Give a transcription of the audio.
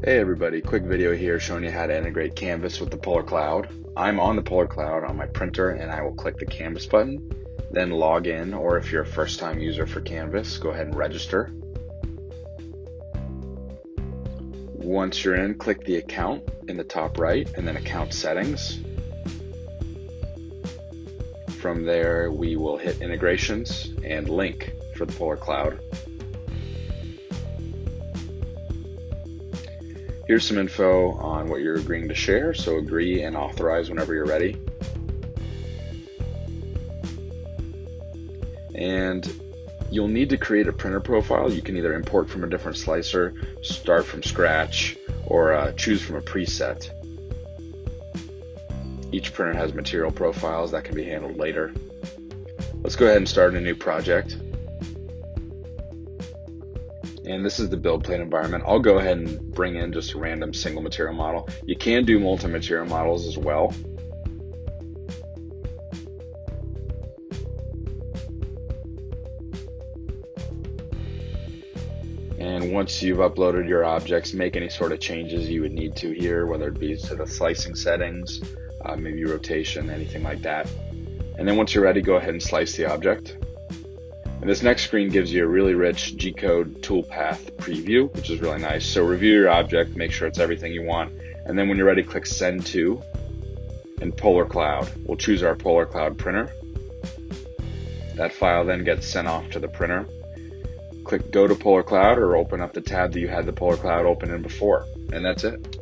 Hey everybody, quick video here showing you how to integrate Canvas with the Polar Cloud. I'm on the Polar Cloud on my printer and I will click the Canvas button, then log in, or if you're a first-time user for Canvas, go ahead and register. Once you're in, click the account in the top right and then account settings. From there, we will hit integrations and link for the Polar Cloud. Here's some info on what you're agreeing to share, so agree and authorize whenever you're ready. And you'll need to create a printer profile. You can either import from a different slicer, start from scratch, or choose from a preset. Each printer has material profiles that can be handled later. Let's go ahead and start a new project. And this is the build plate environment. I'll go ahead and bring in just a random single material model. You can do multi-material models as well. And once you've uploaded your objects, make any sort of changes you would need to here, whether it be to the slicing settings, maybe rotation, anything like that. And then once you're ready, go ahead and slice the object. And this next screen gives you a really rich G-code toolpath preview, which is really nice. So review your object, make sure it's everything you want. And then when you're ready, click Send To and Polar Cloud. We'll choose our Polar Cloud printer. That file then gets sent off to the printer. Click Go to Polar Cloud or open up the tab that you had the Polar Cloud open in before. And that's it.